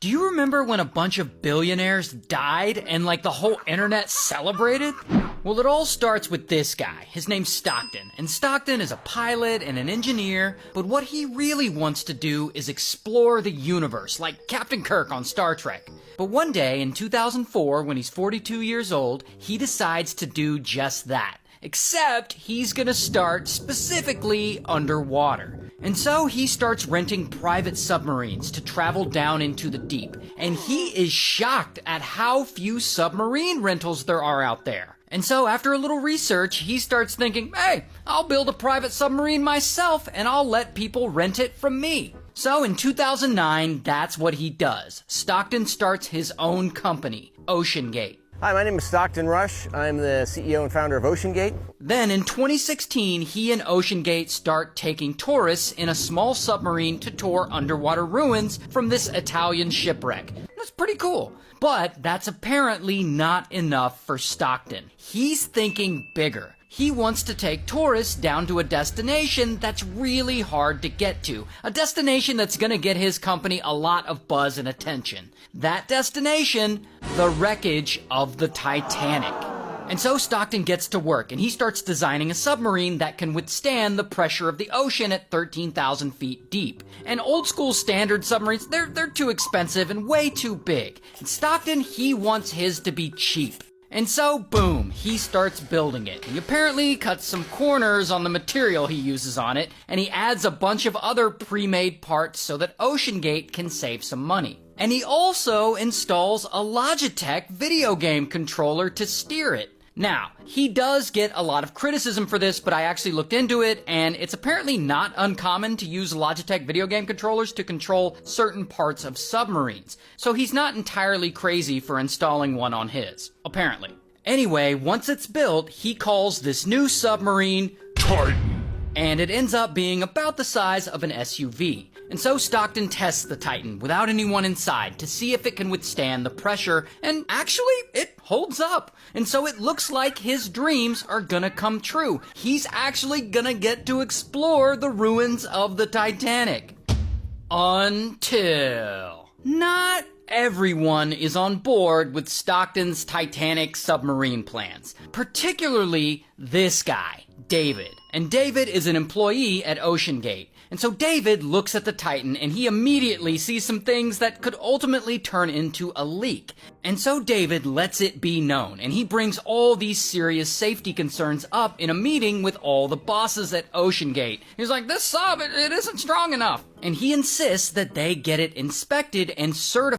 Do you remember when a bunch of billionaires died and the whole internet celebrated? Well, it all starts with this guy. His name's Stockton. And Stockton is a pilot and an engineer, but what he really wants to do is explore the universe, like Captain Kirk on Star Trek. But one day in 2004, when he's 42 years old, he decides to do just that. Except he's gonna start specifically underwater. And so he starts renting private submarines to travel down into the deep. And he is shocked at how few submarine rentals there are out there. And so after a little research, he starts thinking, hey, I'll build a private submarine myself and I'll let people rent it from me. So in 2009, that's what he does. Stockton starts his own company, OceanGate. Hi, my name is Stockton Rush. I'm the CEO and founder of OceanGate. Then in 2016, he and OceanGate start taking tourists in a small submarine to tour underwater ruins from this Italian shipwreck. That's pretty cool. But that's apparently not enough for Stockton. He's thinking bigger. He wants to take tourists down to a destination that's really hard to get to. A destination that's gonna get his company a lot of buzz and attention. That destination, the wreckage of the Titanic. And so Stockton gets to work and he starts designing a submarine that can withstand the pressure of the ocean at 13,000 feet deep. And old school standard submarines, they're too expensive and way too big. And Stockton, he wants his to be cheap. And so, boom, he starts building it. He apparently cuts some corners on the material he uses on it, and he adds a bunch of other pre-made parts so that OceanGate can save some money. And he also installs a Logitech video game controller to steer it. Now, he does get a lot of criticism for this, but I actually looked into it, and it's apparently not uncommon to use Logitech video game controllers to control certain parts of submarines. So he's not entirely crazy for installing one on his, apparently. Anyway, once it's built, he calls this new submarine Titan. And it ends up being about the size of an SUV. And so Stockton tests the Titan without anyone inside to see if it can withstand the pressure, and actually, it holds up. And so it looks like his dreams are gonna come true. He's actually gonna get to explore the ruins of the Titanic. Until... not everyone is on board with Stockton's Titanic submarine plans. Particularly this guy, David. And David is an employee at OceanGate. And so David looks at the Titan and he immediately sees some things that could ultimately turn into a leak. And so David lets it be known, and he brings all these serious safety concerns up in a meeting with all the bosses at OceanGate. He's like, this sub, it isn't strong enough. And he insists that they get it inspected and certified